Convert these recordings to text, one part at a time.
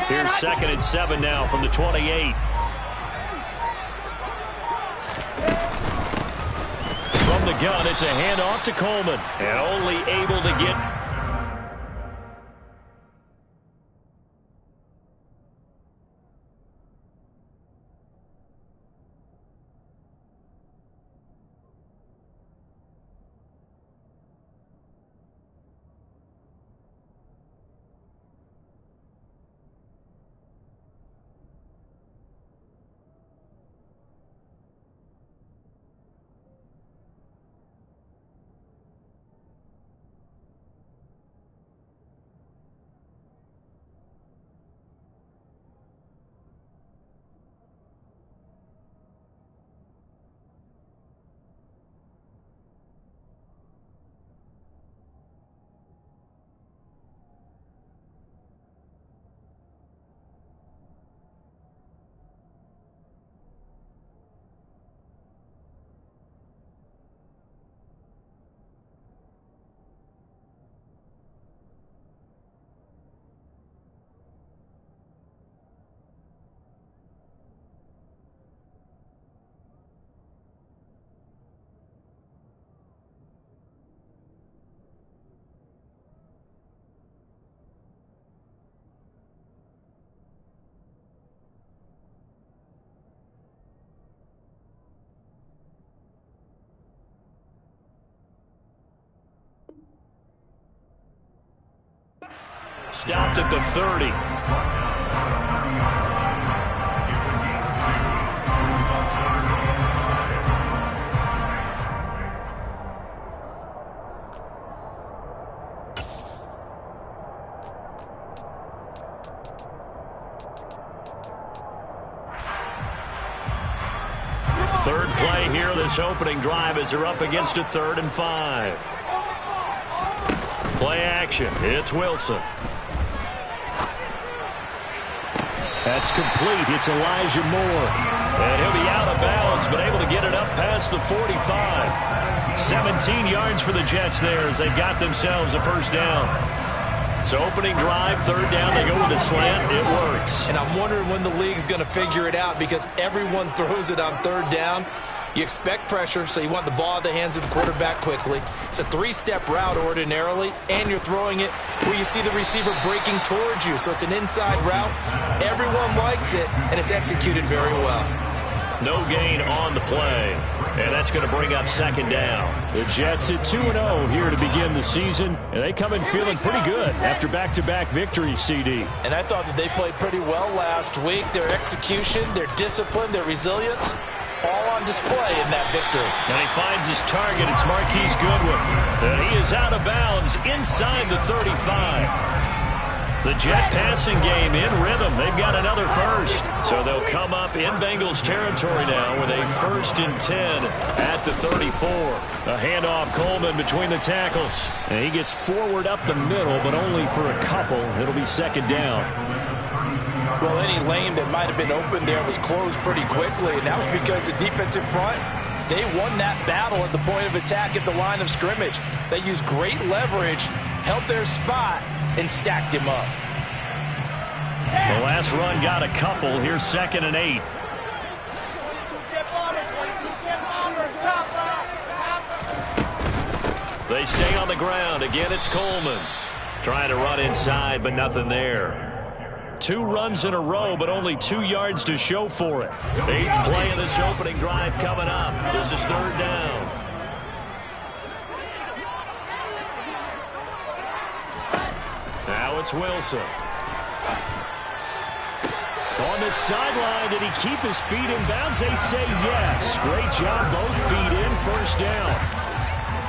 Here's 2nd and 7 now from the 28. From the gun, it's a handoff to Coleman. And only able to get... Stopped at the 30. Third play here, this opening drive, as they're up against a 3rd and 5. Play action. It's Wilson. That's complete. It's Elijah Moore. And he'll be out of bounds, but able to get it up past the 45. 17 yards for the Jets there as they've got themselves a first down. So opening drive, 3rd down, they go with a slant. It works. And I'm wondering when the league's going to figure it out, because everyone throws it on 3rd down. You expect pressure, so you want the ball in the hands of the quarterback quickly. It's a 3-step route ordinarily, and you're throwing it where you see the receiver breaking towards you. So it's an inside route. Everyone likes it, and it's executed very well. No gain on the play, and that's going to bring up 2nd down. The Jets at 2-0 here to begin the season, and they come in feeling pretty good after back-to-back victories, CD. And I thought that they played pretty well last week. Their execution, their discipline, their resilience, all on display in that victory. And he finds his target. It's Marquise Goodwin. And he is out of bounds inside the 35. The Jet passing game in rhythm. They've got another first. So they'll come up in Bengals territory now with a 1st and 10 at the 34. A handoff, Coleman between the tackles. And he gets forward up the middle, but only for a couple. It'll be 2nd down. Well, any lane that might have been open there was closed pretty quickly, and that was because the defensive front, they won that battle at the point of attack at the line of scrimmage. They used great leverage, held their spot, and stacked him up. The last run got a couple. Here's 2nd and 8. They stay on the ground. Again, it's Coleman. Trying to run inside, but nothing there. 2 runs in a row, but only 2 yards to show for it. 8th play of this opening drive coming up. This is 3rd down. Now it's Wilson. On the sideline, did he keep his feet in bounds? They say yes. Great job, both feet in, 1st down.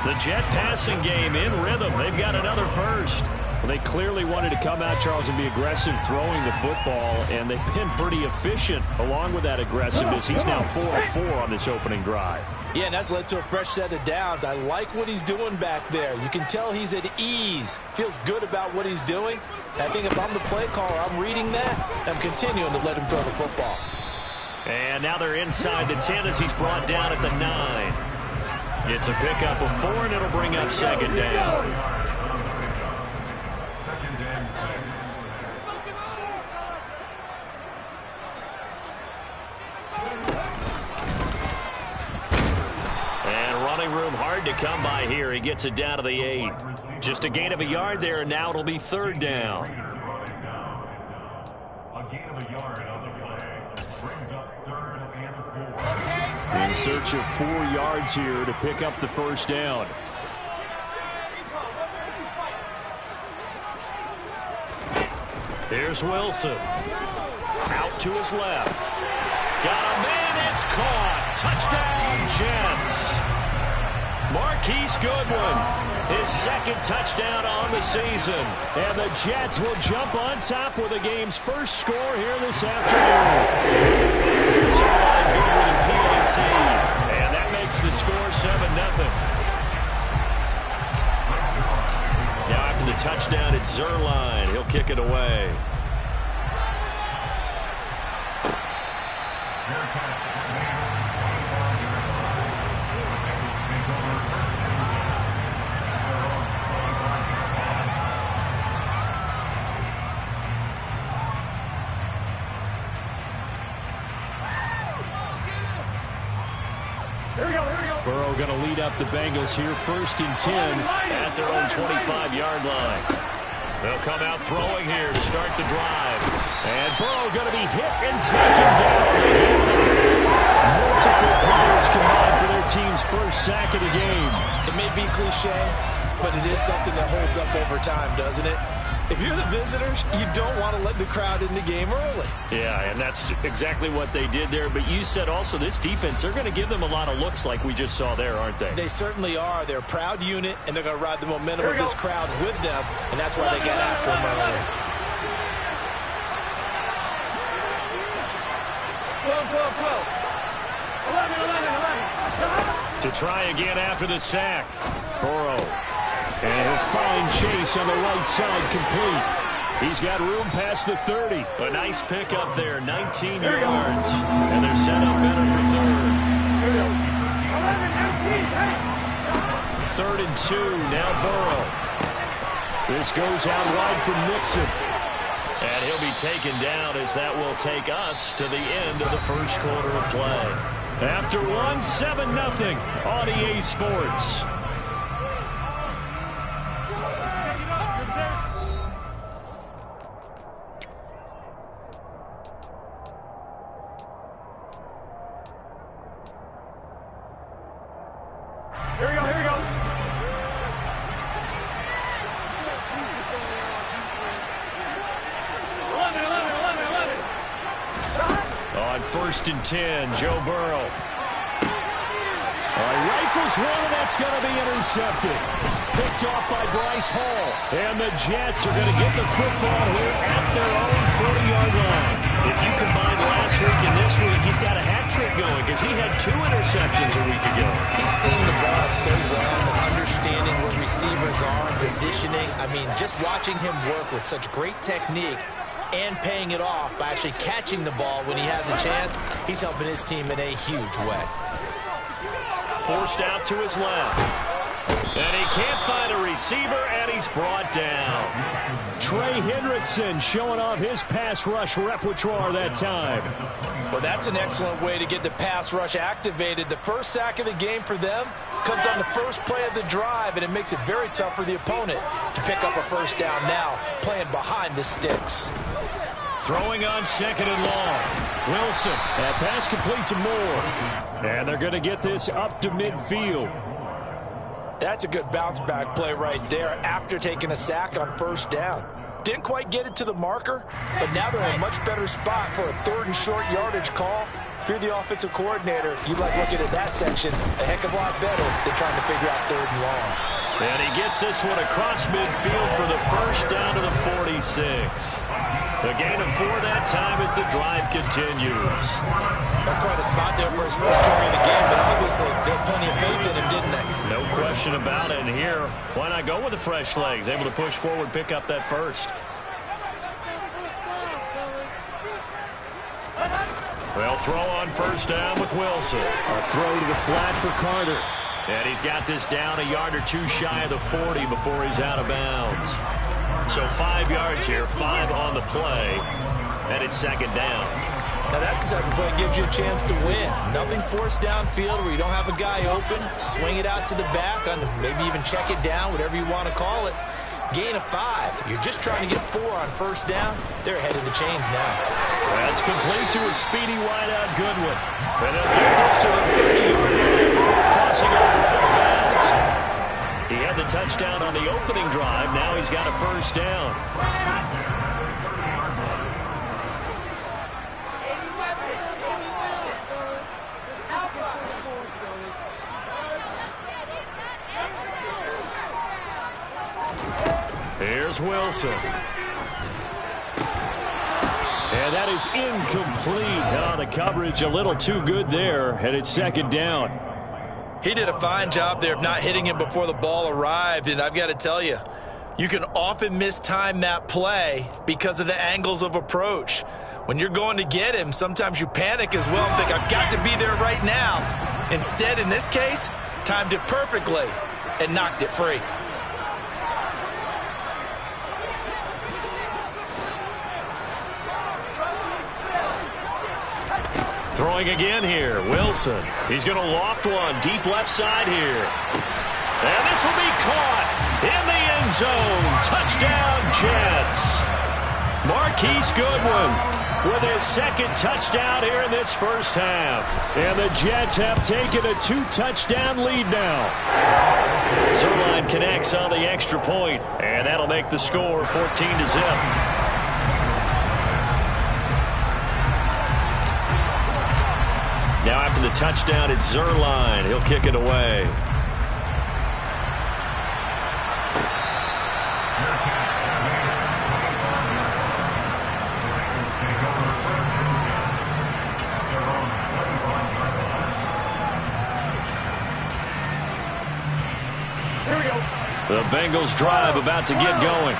The Jet passing game in rhythm. They've got another first. Well, they clearly wanted to come out, Charles, and be aggressive throwing the football, and they've been pretty efficient along with that aggressiveness. He's now 4 of 4 on this opening drive. Yeah, and that's led to a fresh set of downs. I like what he's doing back there. You can tell he's at ease, feels good about what he's doing. I think if I'm the play caller, I'm reading that, and I'm continuing to let him throw the football. And now they're inside the 10 as he's brought down at the 9. It's a pickup of 4, and it'll bring up 2nd down. hard to come by here. He gets it down to the 8. Just a gain of a yard there, and now it'll be 3rd down. In search of 4 yards here to pick up the 1st down. Here's Wilson. Out to his left. Got a man, it's caught. Touchdown, Jets. Marquise Goodwin, his 2nd touchdown on the season. And the Jets will jump on top with the game's first score here this afternoon. Zerline, Goodwin, and PAT. And that makes the score 7-0. Now after the touchdown, it's Zerline. He'll kick it away. Burrow going to lead up the Bengals here, 1st and 10 at their own 25-yard line. They'll come out throwing here to start the drive. And Burrow going to be hit and taken down. Multiple players combined for their team's first sack of the game. It may be cliche, but it is something that holds up over time, doesn't it? If you're the visitors, you don't want to let the crowd in the game early. Yeah, and that's exactly what they did there. But you said also this defense, they're going to give them a lot of looks like we just saw there, aren't they? They certainly are. They're a proud unit, and they're going to ride the momentum of this crowd with them, and that's why they get after them early. To try again after the sack. Burrow. And he'll find Chase on the right side complete. He's got room past the 30. A nice pickup there, 19 yards. And they're set up better for 3rd. 3rd and 2, now Burrow. This goes out wide from Mixon. And he'll be taken down as that will take us to the end of the 1st quarter of play. After one, 7-0 on EA Sports. Here we go. On 1st and 10, Joe Burrow. Rifles one, and that's going to be intercepted. Picked off by Bryce Hall. And the Jets are going to get the football here at their own 40-yard line. If you combine last week and this week, he's got a hat trick going because he had 2 interceptions a week ago. He's seen the ball so well and understanding where receivers are, positioning. I mean, just watching him work with such great technique and paying it off by actually catching the ball when he has a chance, he's helping his team in a huge way. Forced out to his left. And he can't find a receiver, and he's brought down. Trey Hendrickson showing off his pass rush repertoire that time. Well, that's an excellent way to get the pass rush activated. The first sack of the game for them comes on the first play of the drive, and it makes it very tough for the opponent to pick up a 1st down now, playing behind the sticks. Throwing on 2nd and long. Wilson. That pass complete to Moore. And they're going to get this up to midfield. That's a good bounce-back play right there after taking a sack on 1st down. Didn't quite get it to the marker, but now they're in a much better spot for a 3rd and short yardage call. If you're the offensive coordinator, you like looking at that section a heck of a lot better than trying to figure out 3rd and long. And he gets this one across midfield for the 1st down to the 46. A gain of 4 that time as the drive continues. That's quite a spot there for his first carry of the game, but obviously they had plenty of faith in him, didn't they? No question about it. And here, why not go with the fresh legs? Able to push forward, pick up that 1st. They'll throw on 1st down with Wilson. A throw to the flat for Carter. And he's got this down a yard or 2 shy of the 40 before he's out of bounds. So 5 yards here, 5 on the play, and it's 2nd down. Now that's the type of play that gives you a chance to win. Nothing forced downfield where you don't have a guy open. Swing it out to the back, maybe even check it down, whatever you want to call it. Gain of 5. You're just trying to get 4 on first down. They're ahead of the chains now. That's complete to a speedy wideout Goodwin. And they'll get this to the 30-yard line before crossing over out of bounds. He had the touchdown on the opening drive. Now he's got a first down. Here's Wilson. And that is incomplete. Oh, the coverage a little too good there, and it's second down. He did a fine job there of not hitting him before the ball arrived, and I've got to tell you, you can often mistime that play because of the angles of approach. When you're going to get him, sometimes you panic as well and think, I've got to be there right now. Instead, in this case, timed it perfectly and knocked it free. Throwing again here, Wilson. He's going to loft one deep left side here. And this will be caught in the end zone. Touchdown, Jets. Marquise Goodwin with his second touchdown here in this first half. And the Jets have taken a 2-touchdown lead now. Zerline connects on the extra point, and that'll make the score 14-0. Now after the touchdown, it's Zerline. He'll kick it away. Here we go. The Bengals drive about to get going.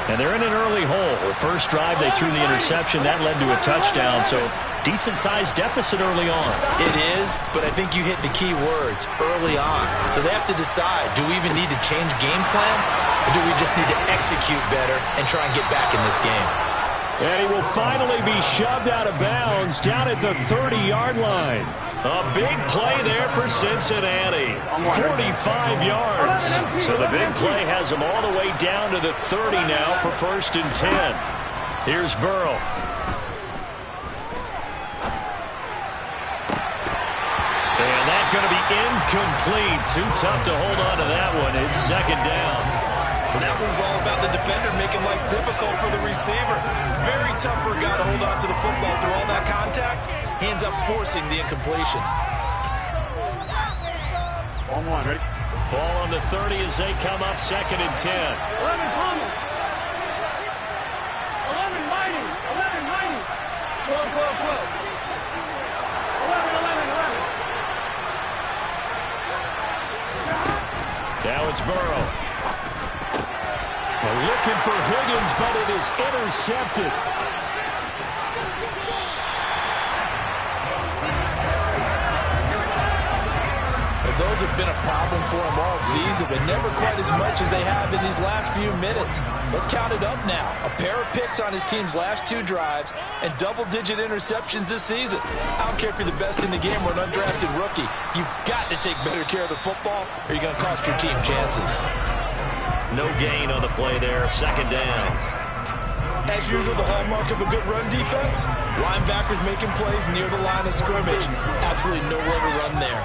And they're in an early hole. The first drive, they threw the interception. That led to a touchdown, so decent-sized deficit early on. It is, but I think you hit the key words, early on. So they have to decide, do we even need to change game plan, or do we just need to execute better and try and get back in this game? And he will finally be shoved out of bounds down at the 30-yard line. A big play there for Cincinnati. 45 yards. So the big play has them all the way down to the 30 now for 1st and 10. Here's Burrow. And that's going to be incomplete. Too tough to hold on to that one. It's second down. And that one's all about the defender making life difficult for the receiver. Very tough for a guy to hold on to the football through all that contact. Hands up forcing the incompletion. Ready? Ball on the 30 as they come up 2nd and 10. 11 coming. 11 mighty. 11 mighty. 12, 12, 12. 11, 11, 11. Now it's Burrow. Looking for Higgins, but it is intercepted. Those have been a problem for him all season, but never quite as much as they have in these last few minutes. Let's count it up now. A pair of picks on his team's last 2 drives and double-digit interceptions this season. I don't care if you're the best in the game or an undrafted rookie. You've got to take better care of the football or you're going to cost your team chances. No gain on the play there. 2nd down. As usual, the hallmark of a good run defense, linebackers making plays near the line of scrimmage. Absolutely nowhere to run there.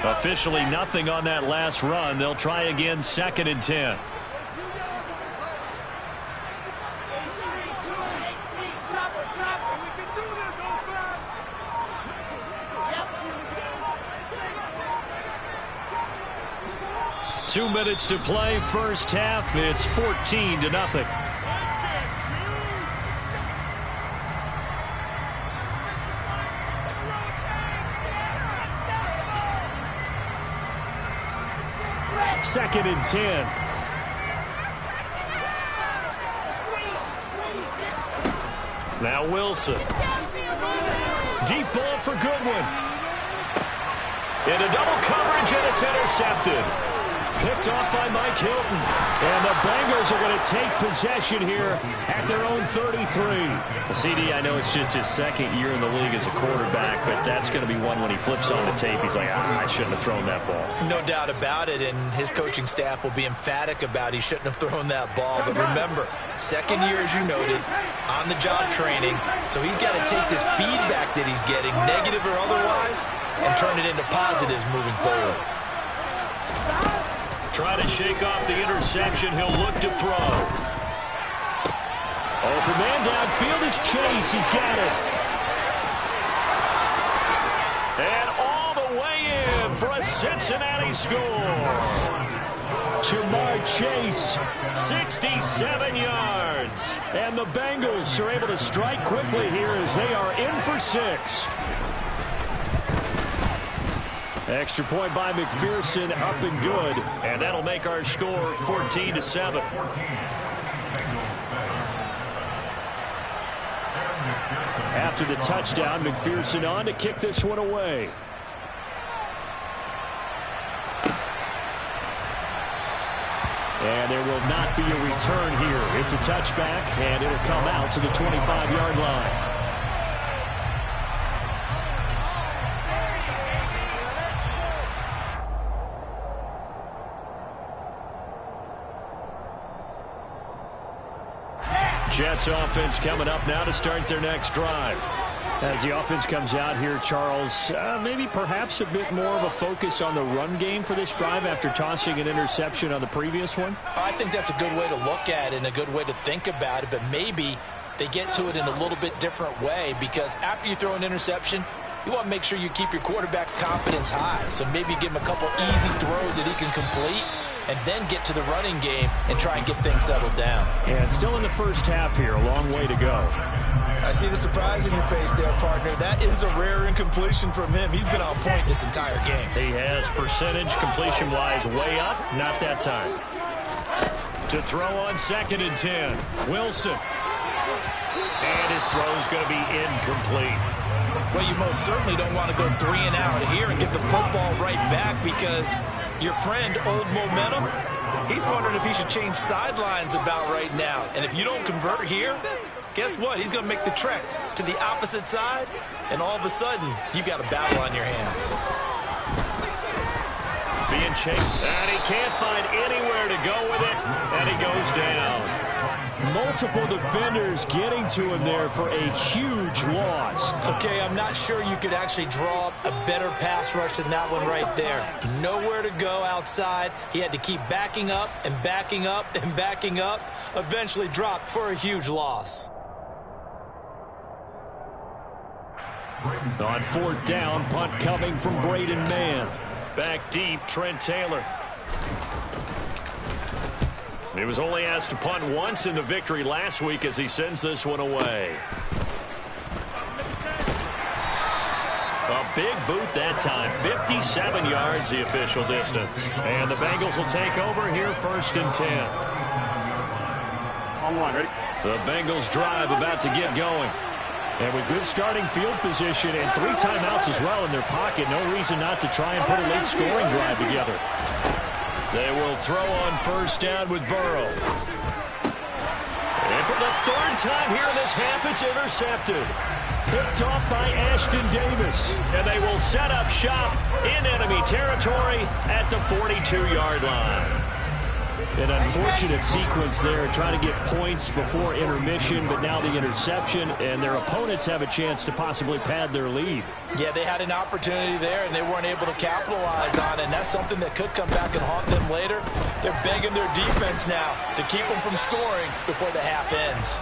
Officially nothing on that last run. They'll try again 2nd and 10. Two minutes to play, first half. It's 14-0. Second and 10. Now Wilson. Deep ball for Goodwin. Into double coverage, and it's intercepted. Picked off by Mike Hilton. And the Bengals are going to take possession here at their own 33. CD, I know it's just his second year in the league as a quarterback, but that's going to be one when he flips on the tape. He's like, I shouldn't have thrown that ball. No doubt about it, and his coaching staff will be emphatic about he shouldn't have thrown that ball. But remember, second year, as you noted, on-the-job training, so he's got to take this feedback that he's getting, negative or otherwise, and turn it into positives moving forward. Try to shake off the interception. He'll look to throw. Open man downfield is Chase. He's got it. And all the way in for a Cincinnati score. Jamar Chase, 67 yards. And the Bengals are able to strike quickly here as they are in for 6. Extra point by McPherson, up and good. And that'll make our score 14-7. After the touchdown, McPherson on to kick this one away. And there will not be a return here. It's a touchback, and it'll come out to the 25-yard line. Jets offense coming up now to start their next drive. As the offense comes out here, Charles, maybe perhaps a bit more of a focus on the run game for this drive after tossing an interception on the previous one? I think that's a good way to look at it and a good way to think about it, but maybe they get to it in a little bit different way, because after you throw an interception, you want to make sure you keep your quarterback's confidence high. So maybe give him a couple easy throws that he can complete, and then get to the running game and try and get things settled down. And still in the first half here, a long way to go. I see the surprise in your face there, partner. That is a rare incompletion from him. He's been on point this entire game. He has percentage completion-wise way up, not that time. To throw on 2nd and 10, Wilson. And his throw's going to be incomplete. Well, you most certainly don't want to go 3 and out here and get the football right back, because your friend, Old Momentum, he's wondering if he should change sidelines about right now. And if you don't convert here, guess what? He's going to make the trek to the opposite side, and all of a sudden, you've got a battle on your hands. Being chased, and he can't find anywhere to go with it, and he goes down. Multiple defenders getting to him there for a huge loss. Okay, I'm not sure you could actually draw up a better pass rush than that one right there. Nowhere to go outside. He had to keep backing up and backing up and backing up. Eventually dropped for a huge loss. On 4th down, punt coming from Braden Mann. Back deep, Trent Taylor. He was only asked to punt once in the victory last week as he sends this one away. A big boot that time. 57 yards the official distance. And the Bengals will take over here 1st and 10. On one, ready? The Bengals drive about to get going. And with good starting field position and 3 timeouts as well in their pocket, no reason not to try and put a late scoring drive together. They will throw on 1st down with Burrow. And for the 3rd time here in this half, it's intercepted. Picked off by Ashton Davis. And they will set up shop in enemy territory at the 42-yard line. An unfortunate sequence there, trying to get points before intermission, but now the interception, and their opponents have a chance to possibly pad their lead. Yeah, they had an opportunity there, and they weren't able to capitalize on it, and that's something that could come back and haunt them later. They're begging their defense now to keep them from scoring before the half ends.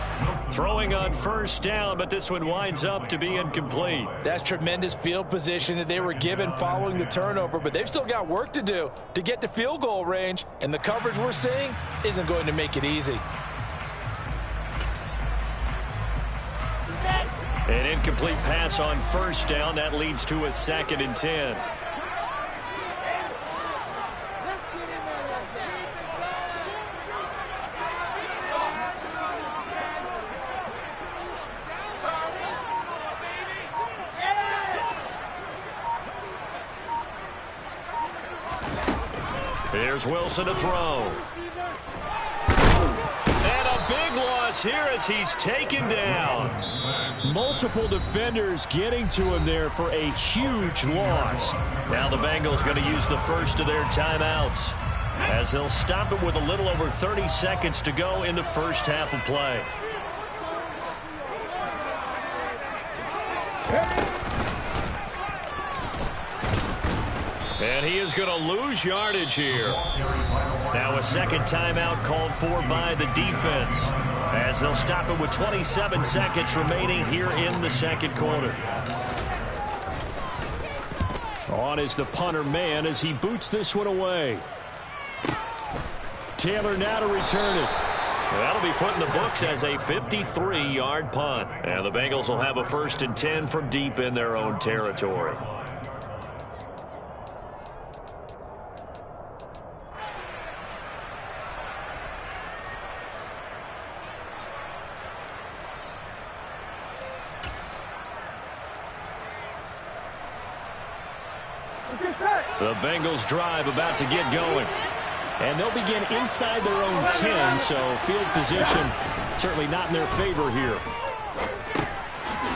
Throwing on 1st down, but this one winds up to be incomplete. That's tremendous field position that they were given following the turnover, but they've still got work to do to get to field goal range, and the coverage we're seeing isn't going to make it easy. An incomplete pass on 1st down. That leads to a 2nd and 10. Here's Wilson to throw. And a big loss here as he's taken down. Multiple defenders getting to him there for a huge loss. Now the Bengals going to use the first of their timeouts, as they'll stop it with a little over 30 seconds to go in the first half of play. And he is going to lose yardage here. Now a second timeout called for by the defense, as they'll stop it with 27 seconds remaining here in the second quarter. On is the punter man as he boots this one away. Taylor now to return it. That'll be put in the books as a 53-yard punt. And the Bengals will have a 1st and 10 from deep in their own territory. The Bengals drive about to get going. And they'll begin inside their own 10, so field position certainly not in their favor here.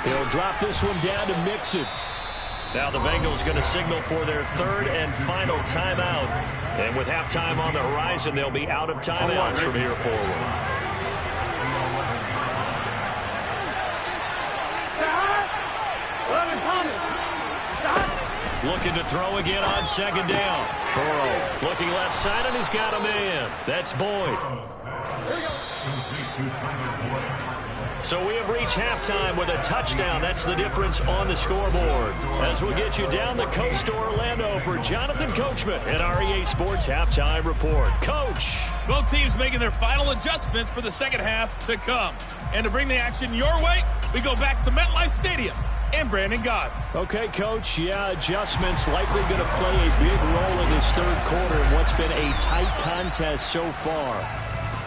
He'll drop this one down to Mixon. Now the Bengals going to signal for their 3rd and final timeout. And with halftime on the horizon, they'll be out of timeouts from here forward. Looking to throw again on 2nd down. Burrow looking left side, and he's got a man. That's Boyd. So we have reached halftime with a touchdown. That's the difference on the scoreboard. As we'll get you down the coast to Orlando for Jonathan Coachman and our EA Sports Halftime Report. Coach. Both teams making their final adjustments for the second half to come. And to bring the action your way, we go back to MetLife Stadium and Brandon Gott. Okay, Coach. Yeah, adjustments likely going to play a big role in this third quarter in what's been a tight contest so far.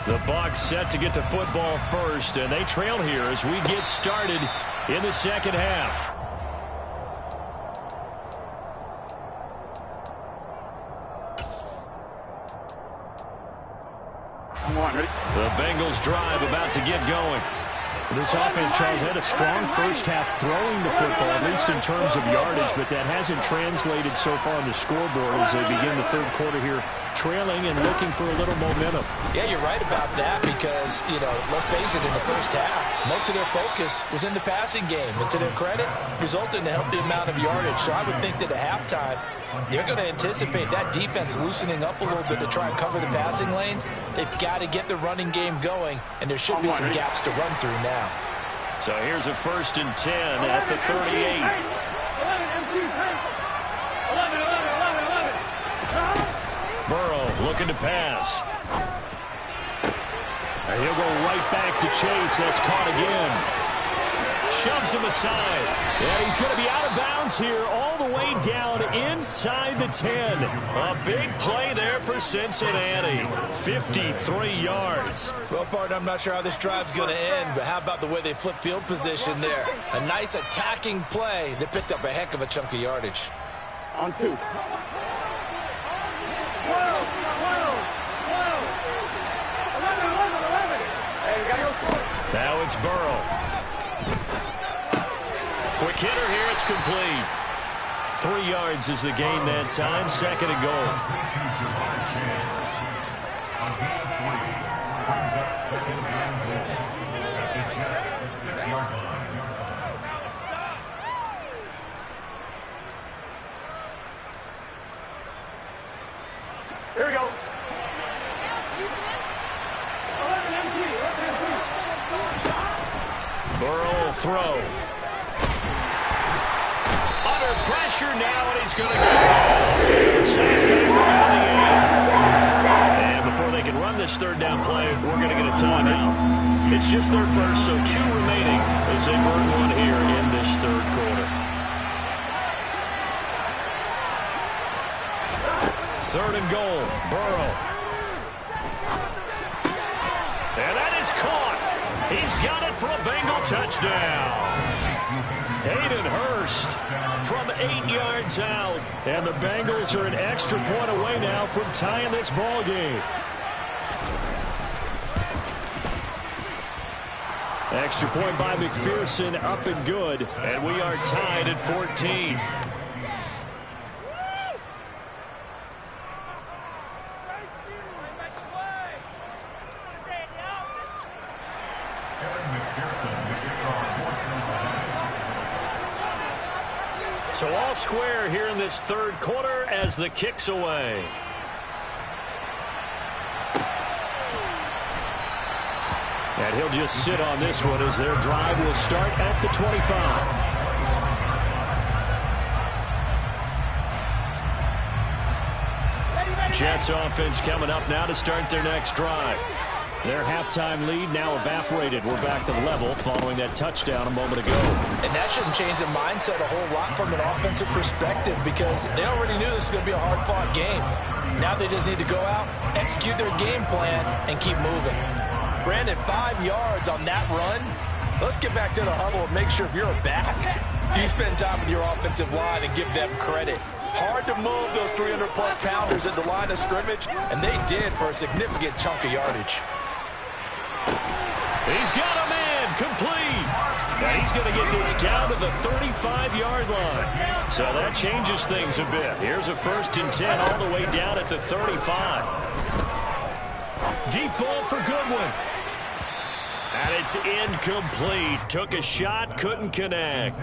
The Bucs set to get the football first, and they trail here as we get started in the second half. The Bengals drive about to get going. This offense, Charles, had a strong first half throwing the football, at least in terms of yardage, but that hasn't translated so far on the scoreboard as they begin the third quarter here, trailing and looking for a little momentum. Yeah, you're right about that because, let's face it, in the first half, most of their focus was in the passing game. And to their credit, resulted in a healthy amount of yardage. So I would think that at halftime, they're going to anticipate that defense loosening up a little bit to try and cover the passing lanes. They've got to get the running game going, and there should be some gaps to run through now. So here's a 1st and 10 at the 38. Burrow looking to pass. And he'll go right back to Chase. That's caught again. Shoves him aside. Yeah, he's going to be out of bounds here all the way down inside the 10. A big play there for Cincinnati. 53 yards. Well, partner, I'm not sure how this drive's going to end, but how about the way they flip field position there? A nice attacking play that picked up a heck of a chunk of yardage. On 2. Now it's Burrow. Quick hitter here, it's complete. 3 yards is the gain that time, 2nd and goal. Here we go. Burrow will throw. Under pressure now, and he's going to go. Sacked back around the 8. And before they can run this 3rd down play, we're going to get a timeout. It's just their first, so 2 remaining as they burn one here in this 3rd quarter. 3rd and goal, Burrow. And that is caught. He's got it for a Bengal touchdown. Hayden Hurst, from 8 yards out. And the Bengals are an extra point away now from tying this ball game. Extra point by McPherson, up and good. And we are tied at 14. So all square here in this third quarter as the kick's away. And he'll just sit on this one as their drive will start at the 25. Jets offense coming up now to start their next drive. Their halftime lead now evaporated. We're back to level following that touchdown a moment ago. And that shouldn't change the mindset a whole lot from an offensive perspective because they already knew this was going to be a hard-fought game. Now they just need to go out, execute their game plan, and keep moving. Brandon, 5 yards on that run. Let's get back to the huddle and make sure if you're a back, you spend time with your offensive line and give them credit. Hard to move those 300-plus pounders at the line of scrimmage, and they did for a significant chunk of yardage. He's got a man complete. And he's going to get this down to the 35-yard line. So that changes things a bit. Here's a 1st and 10 all the way down at the 35. Deep ball for Goodwin. And it's incomplete. Took a shot, couldn't connect.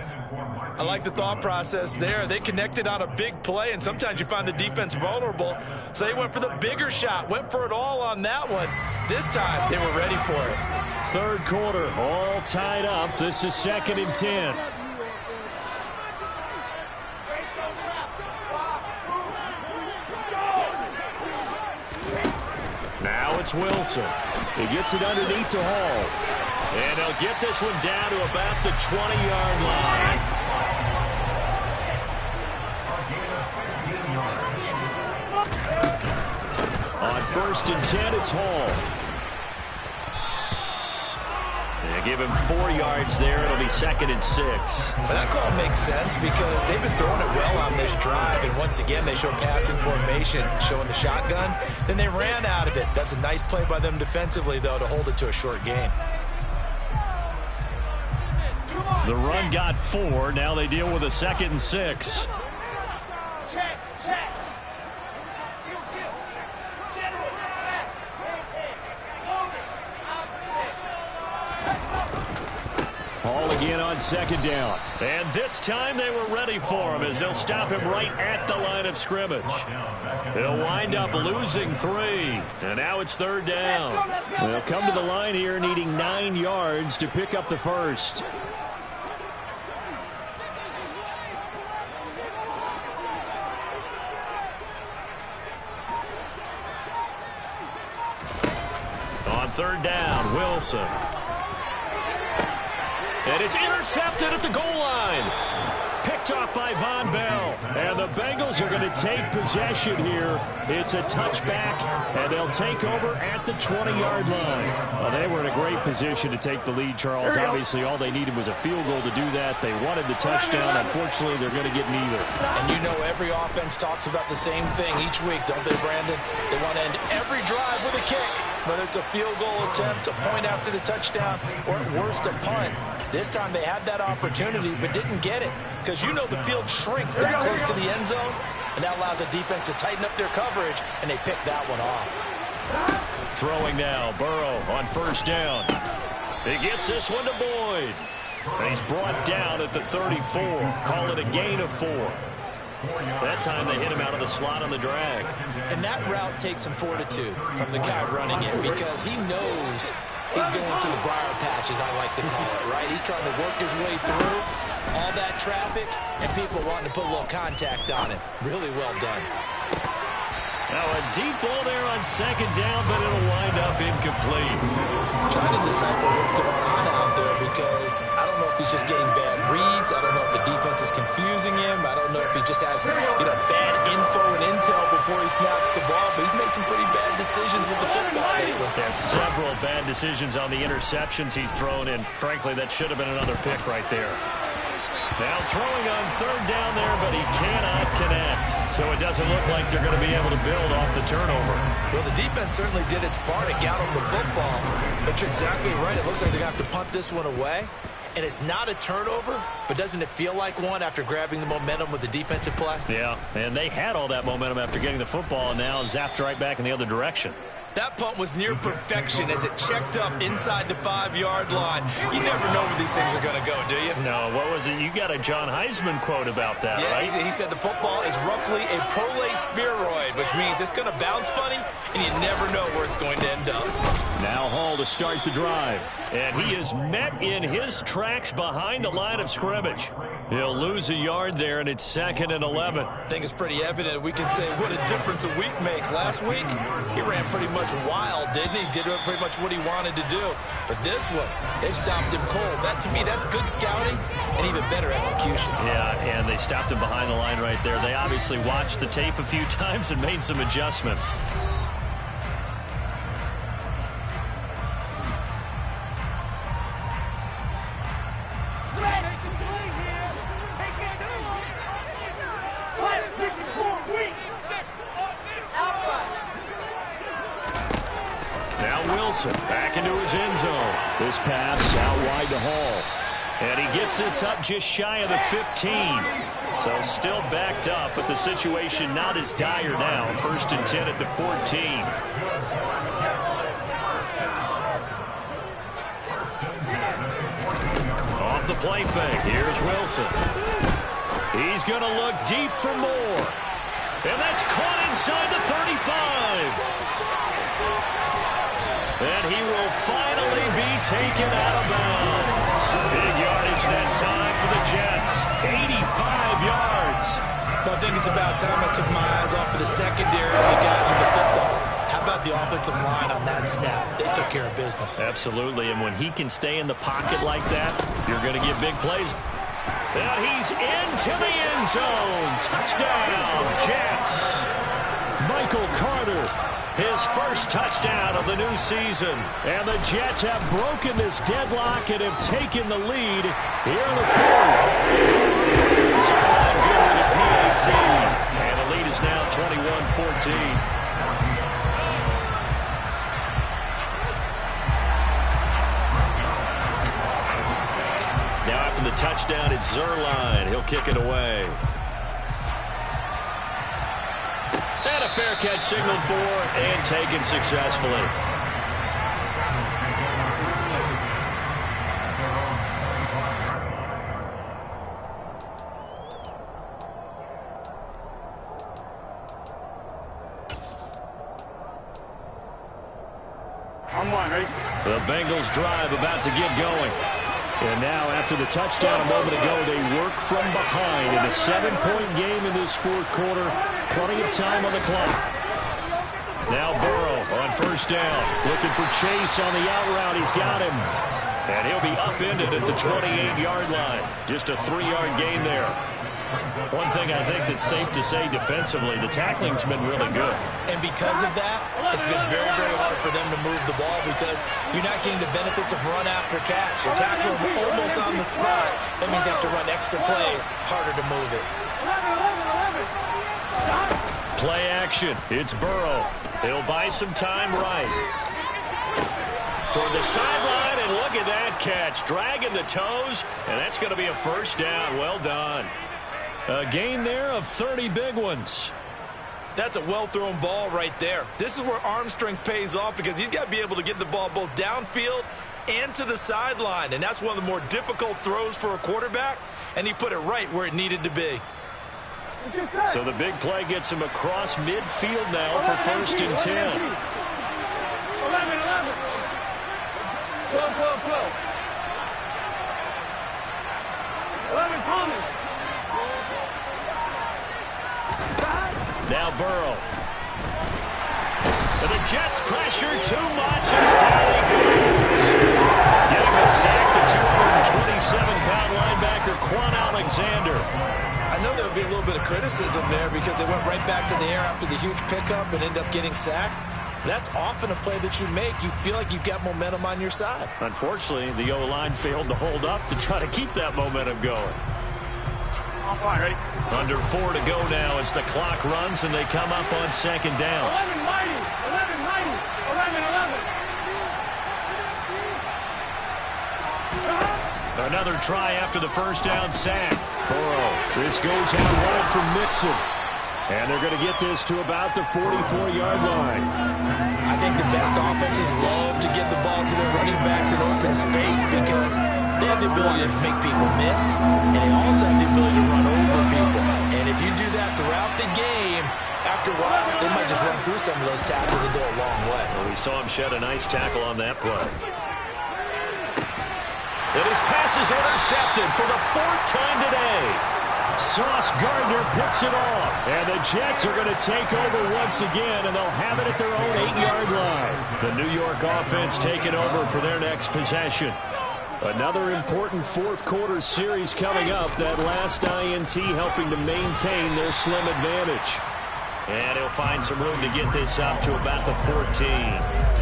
I like the thought process there. They connected on a big play, and sometimes you find the defense vulnerable. So they went for the bigger shot, went for it all on that one. This time, they were ready for it. Third quarter, all tied up. This is 2nd and 10. Now it's Wilson. He gets it underneath to Hall. And they'll get this one down to about the 20-yard line. On 1st and 10, it's Hall. They give him 4 yards there. It'll be 2nd and 6. But that call makes sense because they've been throwing it well on this drive. And once again, they show passing formation, showing the shotgun. Then they ran out of it. That's a nice play by them defensively, though, to hold it to a short gain. The run got 4. Now they deal with a 2nd and 6. Hall again on 2nd down. And this time they were ready for him as they'll stop him right at the line of scrimmage. He'll wind up losing 3. And now it's 3rd down. They'll come to the line here needing 9 yards to pick up the first. On 3rd down, Wilson. And it's intercepted at the goal line. Picked off by Von Bell. And the Bengals are going to take possession here. It's a touchback, and they'll take over at the 20-yard line. Well, they were in a great position to take the lead, Charles. Obviously, all they needed was a field goal to do that. They wanted the touchdown. Unfortunately, they're going to get neither. And you know every offense talks about the same thing each week, don't they, Brandon? They want to end every drive with a kick. Whether it's a field goal attempt, a point after the touchdown, or at worst, a punt. This time they had that opportunity but didn't get it because you know the field shrinks that close to the end zone, and that allows the defense to tighten up their coverage, and they picked that one off. Throwing now, Burrow on 1st down. He gets this one to Boyd. And he's brought down at the 34. Call it a gain of 4. That time they hit him out of the slot on the drag. And that route takes some fortitude from the guy running it because he knows he's going through the briar patch, as I like to call it, right? He's trying to work his way through all that traffic and people wanting to put a little contact on him. Really well done. Now a deep ball there on 2nd down, but it'll wind up incomplete. Trying to decipher what's going on out there because I don't know if he's just getting bad reads. I don't know if the defense is confusing him. I don't know if he just has, bad info and intel before he snaps the ball. But he's made some pretty bad decisions with the football lately. Yeah, several bad decisions on the interceptions he's thrown in. Frankly, that should have been another pick right there. Now throwing on third down there, but he cannot connect. So it doesn't look like they're going to be able to build off the turnover. Well, the defense certainly did its part and got him the football. But you're exactly right. It looks like they're going to have to punt this one away. And it's not a turnover, but doesn't it feel like one after grabbing the momentum with the defensive play? Yeah, and they had all that momentum after getting the football and now zapped right back in the other direction. That punt was near perfection as it checked up inside the 5-yard line. You never know where these things are going to go, do you? No, what was it? You got a John Heisman quote about that, right? Yeah, he said the football is roughly a prolate spheroid, which means it's going to bounce funny, and you never know where it's going to end up. Now Hall to start the drive. And he is met in his tracks behind the line of scrimmage. He'll lose a yard there, and it's 2nd and 11. I think it's pretty evident. We can say what a difference a week makes. Last week, he ran pretty much wild, didn't he? Did pretty much what he wanted to do. But this one, they've stopped him cold. That, to me, that's good scouting and even better execution. Yeah, and they stopped him behind the line right there. They obviously watched the tape a few times and made some adjustments. Back into his end zone. This pass out wide to Hall. And he gets this up just shy of the 15. So still backed up, but the situation not as dire now. 1st and 10 at the 14. Off the play fake. Here's Wilson. He's going to look deep for more. And that's caught inside the 35. And he will finally be taken out of bounds. Big yardage that time for the Jets. 85 yards. Well, I think it's about time I took my eyes off of the secondary and the guys with the football. How about the offensive line on that snap? They took care of business. Absolutely, and when he can stay in the pocket like that, you're going to get big plays. And he's into the end zone. Touchdown, Jets. Michael Carter. His first touchdown of the new season. And the Jets have broken this deadlock and have taken the lead here in the 4th. Strong good with the PAT. And the lead is now 21-14. Now after the touchdown, it's Zerline. He'll kick it away. And a fair catch signaled for and taken successfully. The Bengals drive about to get going. And now, after the touchdown a moment ago, they work from behind in a 7-point game in this 4th quarter. Plenty of time on the clock. Now Burrow on 1st down. Looking for Chase on the out route. He's got him. And he'll be upended at the 28-yard line. Just a 3-yard gain there. One thing I think that's safe to say defensively, the tackling's been really good. And because of that, it's been very, very hard for them to move the ball because you're not getting the benefits of run after catch. You're tackling them almost on the spot. That means you have to run extra plays, harder to move it. Play action. It's Burrow. He'll buy some time right. Toward the sideline, and look at that catch. Dragging the toes, and that's going to be a 1st down. Well done. A gain there of 30 big ones. That's a well-thrown ball right there. This is where arm strength pays off because he's got to be able to get the ball both downfield and to the sideline. And that's one of the more difficult throws for a quarterback, and he put it right where it needed to be. So the big play gets him across midfield now for 1st and 10. 11 coming. Now Burrow. But the Jets pressure too much as down he goes. Getting the sack, the 227-pound linebacker Quan Alexander. I know there would be a little bit of criticism there because they went right back to the air after the huge pickup and ended up getting sacked. That's often a play that you make. You feel like you've got momentum on your side. Unfortunately, the O-line failed to hold up to try to keep that momentum going. All right, ready? Under 4 to go now as the clock runs and they come up on second down. 11-90, 11-11. Another try after the first down sack. Burrow. This goes out wide from Mixon. And they're going to get this to about the 44-yard line. I think the best offenses love to get the ball to their running backs in open space because they have the ability to make people miss, and they also have the ability to run over people. And if you do that throughout the game, after a while, they might just run through some of those tackles and go a long way. Well, we saw him shed a nice tackle on that play. And his pass is intercepted for the 4th time today. Sauce Gardner picks it off. And the Jets are going to take over once again, and they'll have it at their own 8-yard line. The New York offense taking over for their next possession. Another important fourth-quarter series coming up. That last INT helping to maintain their slim advantage. And he'll find some room to get this up to about the 14.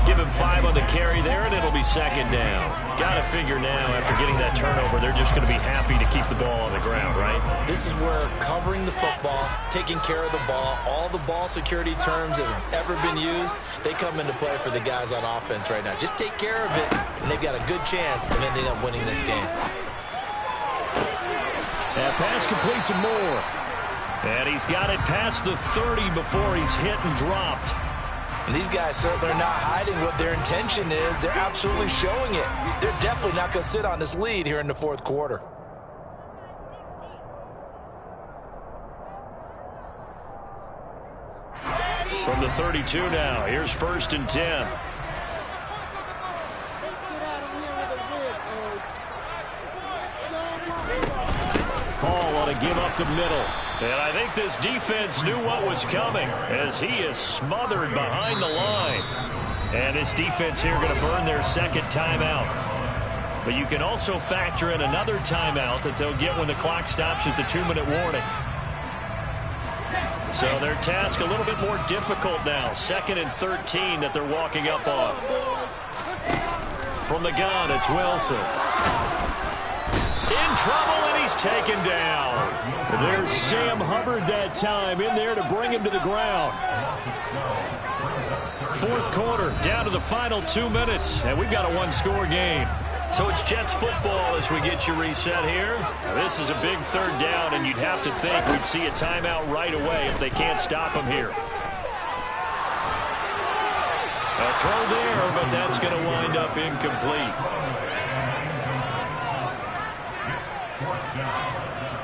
Give him 5 on the carry there, and it'll be second down. Got to figure now, after getting that turnover, they're just going to be happy to keep the ball on the ground, right? This is where covering the football, taking care of the ball, all the ball security terms that have ever been used, they come into play for the guys on offense right now. Just take care of it, and they've got a good chance of ending up winning this game. That pass complete to Moore. And he's got it past the 30 before he's hit and dropped. And these guys certainly are not hiding what their intention is. They're absolutely showing it. They're definitely not going to sit on this lead here in the fourth quarter. From the 32 now, here's 1st and 10. Paul ought to give up the middle. And I think this defense knew what was coming as he is smothered behind the line. And this defense here going to burn their second timeout. But you can also factor in another timeout that they'll get when the clock stops at the 2-minute warning. So their task a little bit more difficult now. 2nd and 13 that they're walking up on. From the gun, it's Wilson. In trouble, and he's taken down. There's Sam Hubbard that time in there to bring him to the ground. Fourth quarter, down to the final 2 minutes, and we've got a one-score game. So it's Jets football as we get you reset here. Now, this is a big 3rd down, and you'd have to think we'd see a timeout right away if they can't stop him here. A throw there, but that's going to wind up incomplete.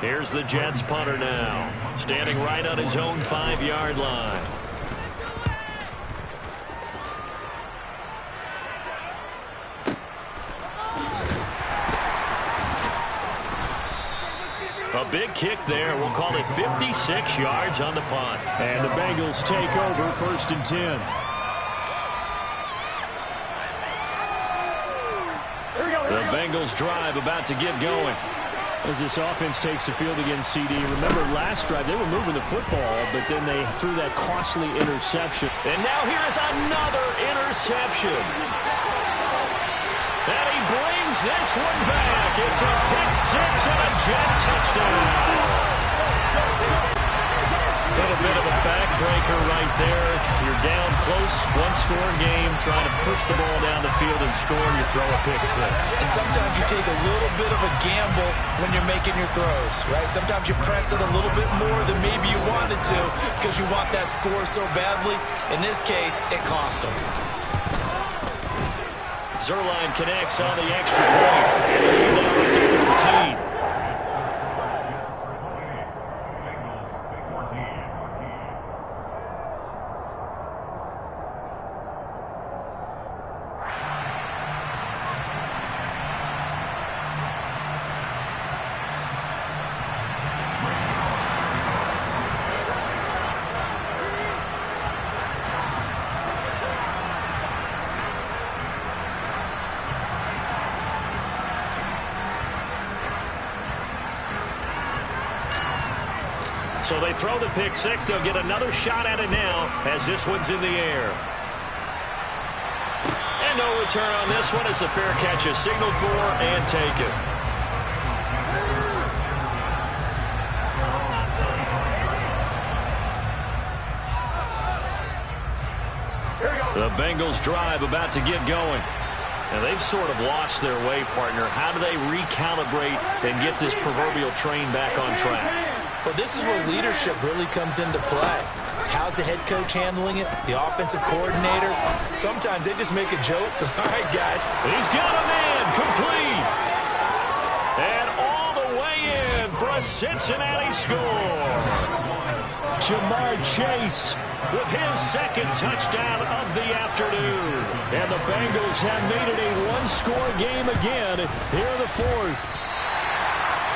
Here's the Jets punter now, standing right on his own 5-yard line. A big kick there. We'll call it 56 yards on the punt. And the Bengals take over 1st and 10. The Bengals drive about to get going. As this offense takes the field against CD. Remember last drive, they were moving the football, but then they threw that costly interception. And now here is another interception. And he brings this one back. It's a pick-6 and a Jet touchdown. A little bit of a backbreaker right there. You're down close, one-score game, trying to push the ball down the field and score, and you throw a pick-6. And sometimes you take a little bit of a gamble when you're making your throws, right? Sometimes you press it a little bit more than maybe you wanted to because you want that score so badly. In this case, it cost them. Zerline connects on the extra point. And now up to 14. So they throw the pick-6. They'll get another shot at it now as this one's in the air. And no return on this one as the fair catch is signaled for and taken. The Bengals drive about to get going. And they've sort of lost their way, partner. How do they recalibrate and get this proverbial train back on track? Well, this is where leadership really comes into play. How's the head coach handling it? The offensive coordinator? Sometimes they just make a joke. All right, guys. He's got a man complete. And all the way in for a Cincinnati score. Jamar Chase with his second touchdown of the afternoon. And the Bengals have made it a one-score game again here in the fourth.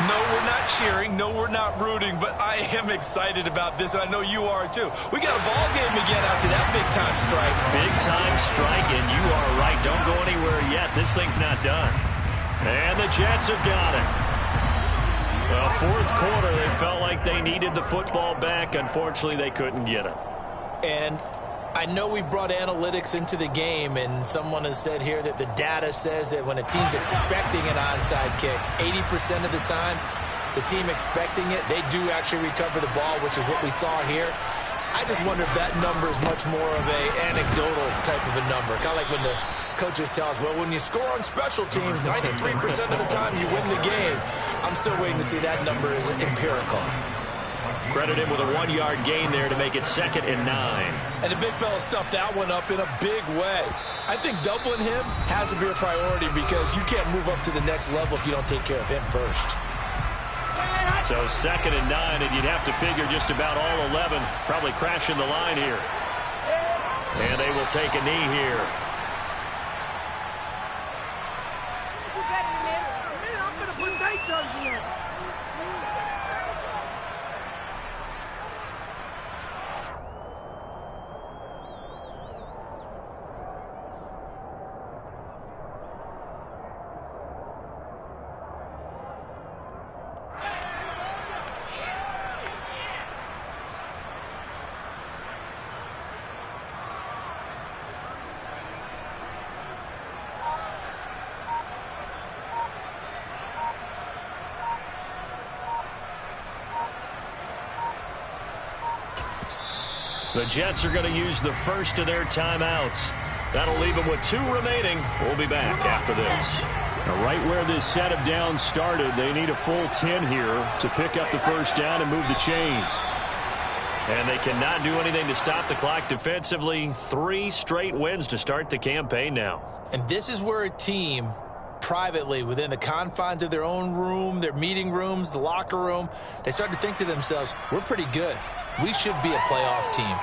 No, we're not cheering. No, we're not rooting. But I am excited about this, and I know you are too. We got a ball game again after that big-time strike. Big-time strike, and you are right. Don't go anywhere yet. This thing's not done. And the Jets have got it. Well, fourth quarter, they felt like they needed the football back. Unfortunately, they couldn't get it. And I know we brought analytics into the game, and someone has said here that the data says that when a team's expecting an onside kick, 80% of the time, the team expecting it, they do actually recover the ball, which is what we saw here. I just wonder if that number is much more of an anecdotal type of a number. Kind of like when the coaches tell us, well, when you score on special teams, 93% of the time you win the game. I'm still waiting to see that number is empirical. Credit him with a 1-yard gain there to make it 2nd and 9. And the big fella stuffed that one up in a big way. I think doubling him has to be a priority because you can't move up to the next level if you don't take care of him first. So 2nd and 9, and you'd have to figure just about all 11 probably crashing the line here. And they will take a knee here. The Jets are going to use the first of their timeouts. That'll leave them with 2 remaining. We'll be back after this. Now, right where this set of downs started, they need a full 10 here to pick up the first down and move the chains. And they cannot do anything to stop the clock defensively. 3 straight wins to start the campaign now. And this is where a team privately within the confines of their own room, their meeting rooms, the locker room, they start to think to themselves, we're pretty good. We should be a playoff team.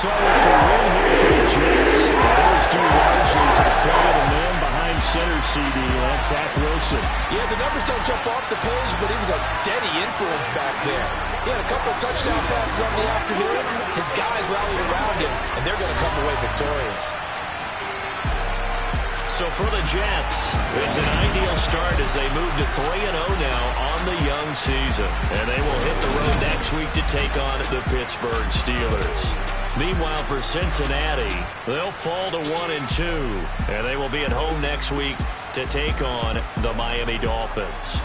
So it's a win here for the Jets. That was due largely to the play of the man behind center, CD. That's Zach Wilson. Yeah, the numbers don't jump off the page, but he was a steady influence back there. He had a couple of touchdown passes on the afternoon. His guys rallied around him, and they're going to come away victorious. So for the Jets, it's an ideal start as they move to 3-0 now on the young season. And they will hit the road next week to take on the Pittsburgh Steelers. Meanwhile, for Cincinnati, they'll fall to 1-2, and they will be at home next week to take on the Miami Dolphins.